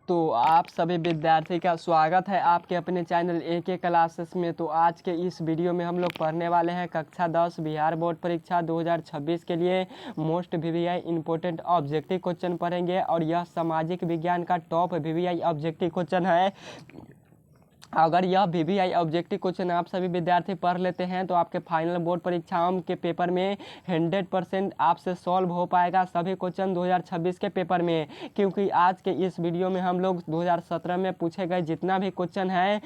तो आप सभी विद्यार्थी का स्वागत है आपके अपने चैनल AK क्लासेस में। तो आज के इस वीडियो में हम लोग पढ़ने वाले हैं कक्षा 10 बिहार बोर्ड परीक्षा 2026 के लिए most VVI important objective question पढ़ेंगे और यह सामाजिक विज्ञान का टॉप VVI ऑब्जेक्टिव क्वेश्चन है। अगर यह VVI ऑब्जेक्टिव क्वेश्चन आप सभी विद्यार्थी पढ़ लेते हैं तो आपके फाइनल बोर्ड परीक्षाओं के पेपर में 100% आपसे सॉल्व हो पाएगा सभी क्वेश्चन 2026 के पेपर में, क्योंकि आज के इस वीडियो में हम लोग 2017 में पूछे गए जितना भी क्वेश्चन है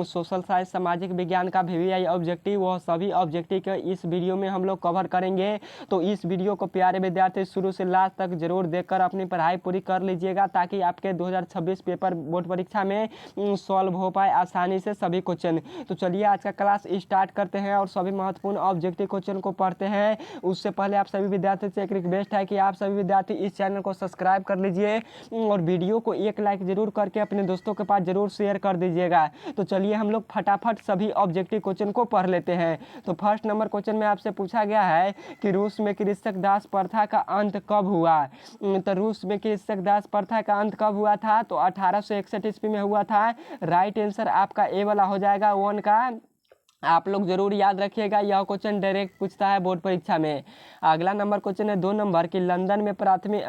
सोशल साइंस सामाजिक विज्ञान का VVI ऑब्जेक्टिव, वह सभी ऑब्जेक्टिव के इस वीडियो में हम लोग कवर करेंगे। तो इस वीडियो को प्यारे विद्यार्थी शुरू से लास्ट तक जरूर देखकर अपनी पढ़ाई पूरी कर लीजिएगा, ताकि आपके 2026 पेपर बोर्ड परीक्षा में सॉल्व हो पाए आसानी से सभी क्वेश्चन। तो चलिए आज का क्लास स्टार्ट करते हैं और सभी महत्वपूर्ण ऑब्जेक्टिव क्वेश्चन को पढ़ते हैं। उससे पहले आप सभी विद्यार्थी से एक रिक्वेस्ट है कि आप सभी विद्यार्थी इस चैनल को सब्सक्राइब कर लीजिए और वीडियो को एक लाइक जरूर करके अपने दोस्तों के पास जरूर शेयर कर दीजिएगा। तो चलिए हम लोग फटाफट सभी ऑब्जेक्टिव क्वेश्चन को पढ़ लेते हैं। तो फर्स्ट नंबर क्वेश्चन में आपसे पूछा गया है कि रूस में कृषक दास प्रथा का अंत कब हुआ। तो रूस में कृषक दास प्रथा का अंत कब हुआ था, तो 1861 ईस्वी में हुआ था। राइट आंसर आपका ए वाला हो जाएगा 1 का। आप लोग जरूर याद रखिएगा, यह क्वेश्चन डायरेक्ट पूछता है बोर्ड परीक्षा में। अगला नंबर क्वेश्चन है 2 नंबर की लंदन में प्राथमिक,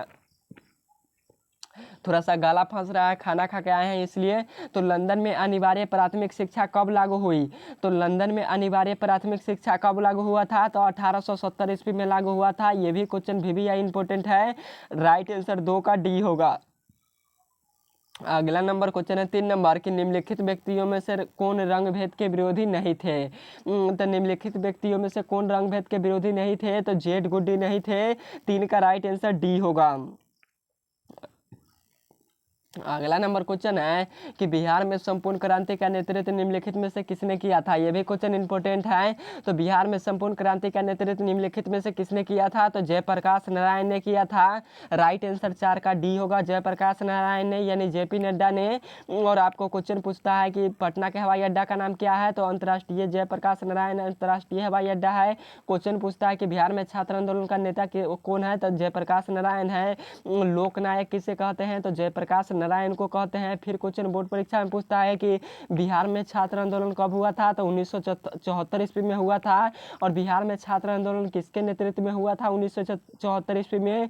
थोड़ा सा गला फंस रहा है, खाना खा के आए हैं इसलिए। तो लंदन में अनिवार्य प्राथमिक शिक्षा कब लागू हुई। तो लंदन में अनिवार्य प्राथमिक शिक्षा कब लागू हुआ था, तो 1870 ईस्वी में लागू हुआ था। ये भी क्वेश्चन VVI इंपॉर्टेंट है। राइट आंसर 2 का डी होगा। अगला नंबर क्वेश्चन है 3 नंबर की निम्नलिखित व्यक्तियों में से कौन रंग भेद के विरोधी नहीं थे। तो निम्नलिखित व्यक्तियों में से कौन रंग भेद के विरोधी नहीं थे, तो जेड गुड्डी नहीं थे। 3 का राइट आंसर डी होगा। अगला नंबर क्वेश्चन है कि बिहार में संपूर्ण क्रांति का नेतृत्व निम्नलिखित में से किसने किया था। यह भी क्वेश्चन इंपॉर्टेंट है। तो बिहार में संपूर्ण क्रांति का नेतृत्व निम्नलिखित में से किसने किया था, तो जयप्रकाश नारायण ने किया था। राइट आंसर 4 का डी होगा, जयप्रकाश नारायण ने यानी JP नड्डा ने। और आपको क्वेश्चन पूछता है कि पटना के हवाई अड्डा का नाम क्या है, तो अंतर्राष्ट्रीय जयप्रकाश नारायण अंतर्राष्ट्रीय हवाई अड्डा है। क्वेश्चन पूछता है कि बिहार में छात्र आंदोलन का नेता कौन है, तो जयप्रकाश नारायण है। लोकनायक किसे कहते हैं, तो जयप्रकाश नारायण को कहते हैं। फिर क्वेश्चन बोर्ड परीक्षा में पूछता है कि बिहार में छात्र आंदोलन कब हुआ था, तो 1974 ईस्वी में हुआ था। और बिहार में छात्र आंदोलन किसके नेतृत्व में हुआ था 1974 ईस्वी में,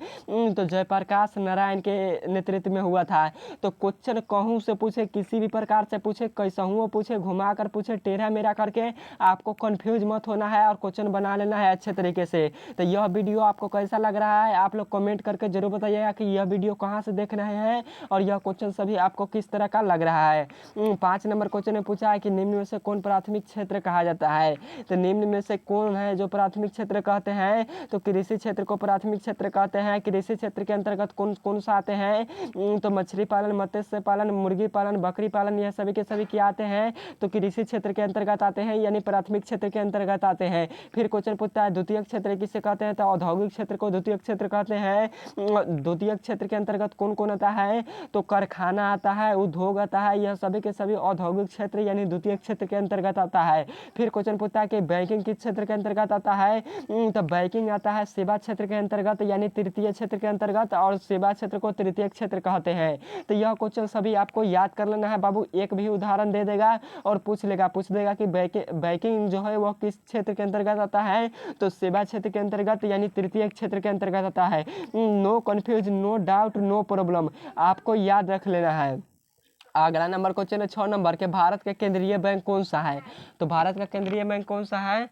तो जयप्रकाश नारायण के नेतृत्व में हुआ था। तो क्वेश्चन कहूँ से पूछे, किसी भी प्रकार से पूछे, कैसहुँ पूछे, घुमा कर पूछे, टेढ़ा मेढ़ा करके, आपको कंफ्यूज मत होना है और क्वेश्चन बना लेना है अच्छे तरीके से। तो यह वीडियो आपको कैसा लग रहा है आप लोग कमेंट करके जरूर बताइएगा कि यह वीडियो कहाँ से देख रहे हैं और यह क्वेश्चन सभी आपको किस तरह का लग रहा है। 5 नंबर क्वेश्चन में पूछा है कि निम्न में से कौन प्राथमिक क्षेत्र कहा जाता है। तो निम्न में से कौन है जो प्राथमिक क्षेत्र कहते हैं, तो कृषि क्षेत्र को प्राथमिक क्षेत्र कहते हैं। कृषि क्षेत्र के अंतर्गत कौन कौन सा आते हैं, तो मछली पालन, मत्स्य पालन, मुर्गी पालन, बकरी पालन, यह सभी के सभी क्या आते हैं, तो कृषि क्षेत्र के अंतर्गत आते हैं, यानी प्राथमिक क्षेत्र के अंतर्गत आते हैं। फिर क्वेश्चन पूछता है द्वितीय क्षेत्र किसे कहते हैं, तो औद्योगिक क्षेत्र को द्वितीय क्षेत्र कहते हैं। द्वितीय क्षेत्र के अंतर्गत कौन कौन आता है, तो कारखाना आता है, उद्योग आता है, यह सभी के सभी औद्योगिक क्षेत्र यानी द्वितीय क्षेत्र के अंतर्गत आता है। फिर क्वेश्चन पूछता है कि बैंकिंग किस क्षेत्र के अंतर्गत आता है, तो बैंकिंग आता है सेवा क्षेत्र के अंतर्गत यानी तृतीय क्षेत्र के अंतर्गत, और सेवा क्षेत्र को तृतीय क्षेत्र कहते हैं। तो यह क्वेश्चन सभी आपको याद कर लेना है बाबू। एक भी उदाहरण दे देगा और पूछ देगा कि बैंकिंग जो है वह किस क्षेत्र के अंतर्गत आता है, तो सेवा क्षेत्र के अंतर्गत यानी तृतीय क्षेत्र के अंतर्गत आता है। No confuse, no doubt, no problem, आपको याद रख लेना है। अगला नंबर क्वेश्चन है 6 नंबर के भारत का केंद्रीय बैंक कौन सा है। तो भारत का केंद्रीय बैंक कौन सा है,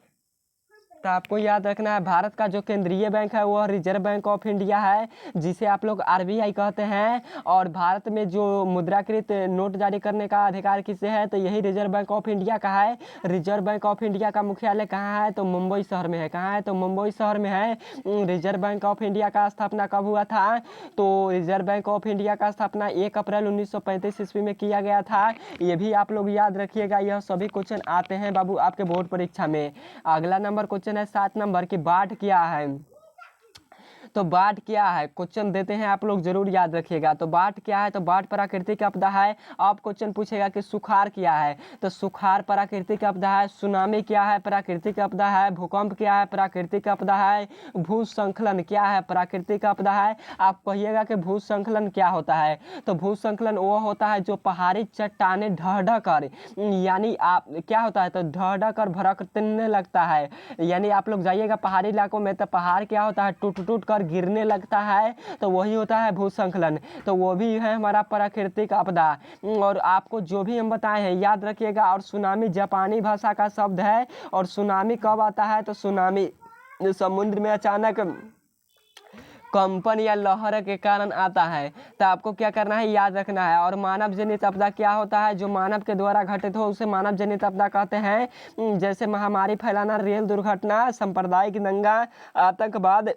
तो आपको याद रखना है भारत का जो केंद्रीय बैंक है वह रिजर्व बैंक ऑफ इंडिया है, जिसे आप लोग RBI कहते हैं। और भारत में जो मुद्राकृत नोट जारी करने का अधिकार किसे है, तो यही रिजर्व बैंक ऑफ इंडिया का है। रिजर्व बैंक ऑफ इंडिया का मुख्यालय कहाँ है, तो मुंबई शहर में है। कहाँ है, तो मुंबई शहर में है। रिजर्व बैंक ऑफ इंडिया का स्थापना कब हुआ था, तो रिजर्व बैंक ऑफ इंडिया का स्थापना 1 अप्रैल 1935 ईस्वी में किया गया था। ये भी आप लोग याद रखिएगा, यह सभी क्वेश्चन आते हैं बाबू आपके बोर्ड परीक्षा में। अगला नंबर क्वेश्चन है 7 नंबर की बाढ़ क्या है। तो बाढ़ क्या है, क्वेश्चन देते हैं आप लोग जरूर याद रखिएगा। तो बाढ़ क्या है, तो बाढ़ प्राकृतिक आपदा है। अब क्वेश्चन पूछेगा कि सुखाड़ क्या है, तो सुखाड़ प्राकृतिक आपदा है। सुनामी क्या है, प्राकृतिक आपदा है। भूकंप क्या है, प्राकृतिक आपदा है। भूस्खलन क्या है, प्राकृतिक आपदा है। आप कहिएगा कि भूस्खलन क्या होता है, तो भूस्खलन वो होता है जो पहाड़ी चट्टानें ढह कर, यानी आप क्या होता है, तो ढह कर भड़कने लगता है। यानी आप लोग जाइएगा पहाड़ी इलाकों में तो पहाड़ क्या होता है, टूट टूट कर गिरने लगता है, तो वही होता है भूस्खलन। तो वो भी है हमारा प्राकृतिक आपदा। और आपको जो भी हम बताए हैं याद रखिएगा। और सुनामी जापानी भाषा का शब्द है। और सुनामी कब आता है, तो सुनामी समुद्र में अचानक कंपन या लहर के कारण आता है। तो आपको क्या करना है, याद रखना है। और मानव जनित आपदा क्या होता है, जो मानव के द्वारा घटित हो उसे मानव जनित आपदा कहते हैं। जैसे महामारी फैलाना, रेल दुर्घटना, सांप्रदायिक दंगा, आतंकवाद,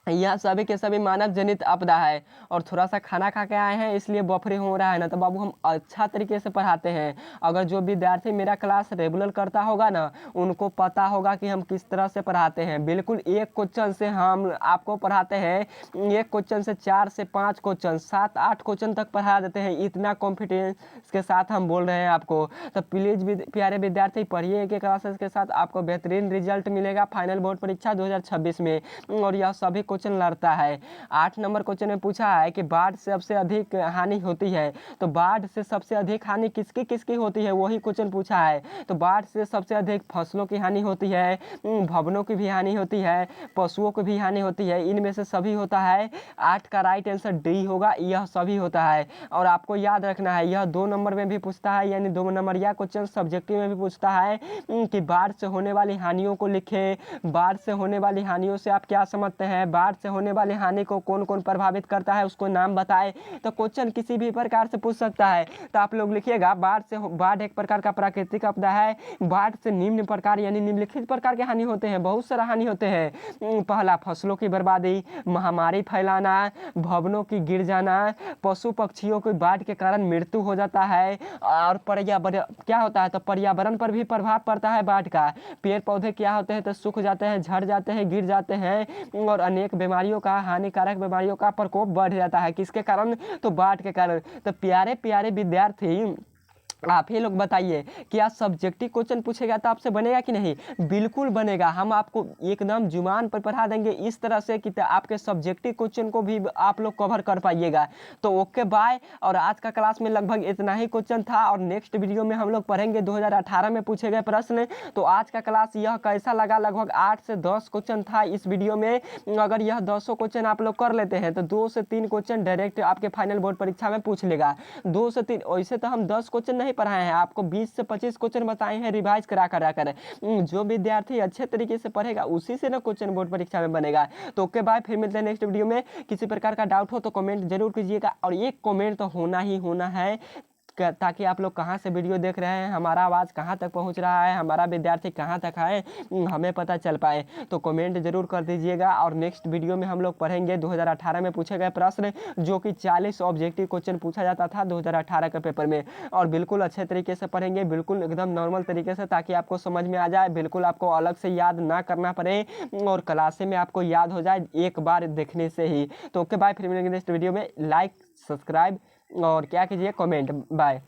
यह सभी के सभी मानव जनित आपदा है। और थोड़ा सा खाना खा के आए हैं इसलिए बफरे हो रहा है ना, तो बाबू हम अच्छा तरीके से पढ़ाते हैं। अगर जो विद्यार्थी मेरा क्लास रेगुलर करता होगा ना, उनको पता होगा कि हम किस तरह से पढ़ाते हैं। बिल्कुल एक क्वेश्चन से हम आपको पढ़ाते हैं, एक क्वेश्चन से 4 से 5 क्वेश्चन, 7-8 क्वेश्चन तक पढ़ा देते हैं। इतना कॉन्फिडेंस के साथ हम बोल रहे हैं आपको। तो प्लीज़ प्यारे विद्यार्थी पढ़िए एक क्लासेस के साथ, आपको बेहतरीन रिजल्ट मिलेगा फाइनल बोर्ड परीक्षा 2026 में। और यह सभी क्वेश्चन लड़ता है। 8 नंबर क्वेश्चन में पूछा है कि बाढ़ से सबसे अधिक हानि होती है, तो बाढ़ से सबसे अधिक हानि किसकी किसकी होती है, वही क्वेश्चन पूछा है। तो बाढ़ से सबसे अधिक फसलों की हानि होती है, भवनों की भी हानि होती है, पशुओं की भी हानि होती है। इनमें से सभी होता है। 8 का राइट आंसर डी होगा, यह सभी होता है। और आपको याद रखना है, यह 2 नंबर में भी पूछता है, यानी 2 नंबर या क्वेश्चन सब्जेक्टिव में भी पूछता है कि बाढ़ से होने वाली हानियों को लिखे। बाढ़ से होने वाली हानियों से आप क्या समझते हैं, बाढ़ से होने वाली हानि को कौन कौन प्रभावित करता है उसको नाम बताए। तो क्वेश्चन किसी भी प्रकार से पूछ सकता है। तो आप लोग लिखिएगा, बाढ़ एक प्रकार का प्राकृतिक आपदा है। बाढ़ से निम्न प्रकार यानी निम्नलिखित प्रकार के हानि होते हैं, बहुत सारा हानि होते हैं। पहला, फसलों की बर्बादी, महामारी फैलाना, भवनों की गिर जाना, पशु पक्षियों की बाढ़ के कारण मृत्यु हो जाता है। और पर्यावरण क्या होता है, तो पर्यावरण पर भी प्रभाव पड़ता है बाढ़ का। पेड़ पौधे क्या होते हैं, तो सूख जाते हैं, झड़ जाते हैं, गिर जाते हैं। और अनेक बीमारियों का, हानिकारक बीमारियों का प्रकोप बढ़ जाता है। किसके कारण, तो बाढ़ के कारण। तो प्यारे प्यारे विद्यार्थी आप ही लोग बताइए, क्या सब्जेक्टिव क्वेश्चन पूछेगा तो आपसे बनेगा कि नहीं? बिल्कुल बनेगा। हम आपको एकदम जुबान पर पढ़ा देंगे इस तरह से कि आपके सब्जेक्टिव क्वेश्चन को भी आप लोग कवर कर पाइएगा। तो ओके बाय। और आज का क्लास में लगभग इतना ही क्वेश्चन था। और नेक्स्ट वीडियो में हम लोग पढ़ेंगे 2018 में पूछे गए प्रश्न। तो आज का क्लास यह कैसा लगा, लगभग 8 से 10 क्वेश्चन था इस वीडियो में। अगर यह 200 क्वेश्चन आप लोग कर लेते हैं तो 2 से 3 क्वेश्चन डायरेक्ट आपके फाइनल बोर्ड परीक्षा में पूछ लेगा। 2 से 3, वैसे तो हम 10 क्वेश्चन नहीं पढ़ाए हैं आपको, 20 से 25 क्वेश्चन बताए हैं रिवाइज करा कर। जो विद्यार्थी अच्छे तरीके से पढ़ेगा उसी से ना क्वेश्चन बोर्ड परीक्षा में बनेगा। तो ओके बाय, फिर मिलते हैं नेक्स्ट वीडियो में। किसी प्रकार का डाउट हो तो कमेंट जरूर कीजिएगा। और एक कमेंट तो होना ही होना है, ताकि आप लोग कहाँ से वीडियो देख रहे हैं, हमारा आवाज़ कहाँ तक पहुँच रहा है, हमारा विद्यार्थी कहाँ तक है, हमें पता चल पाए। तो कमेंट जरूर कर दीजिएगा। और नेक्स्ट वीडियो में हम लोग पढ़ेंगे 2018 में पूछे गए प्रश्न, जो कि 40 ऑब्जेक्टिव क्वेश्चन पूछा जाता था 2018 के पेपर में। और बिल्कुल अच्छे तरीके से पढ़ेंगे, बिल्कुल एकदम नॉर्मल तरीके से, ताकि आपको समझ में आ जाए, बिल्कुल आपको अलग से याद ना करना पड़े और क्लासे में आपको याद हो जाए एक बार देखने से ही। तो ओके बाय, फिर मिलेंगे नेक्स्ट वीडियो में। लाइक, सब्सक्राइब और क्या कीजिए, कमेंट। बाय।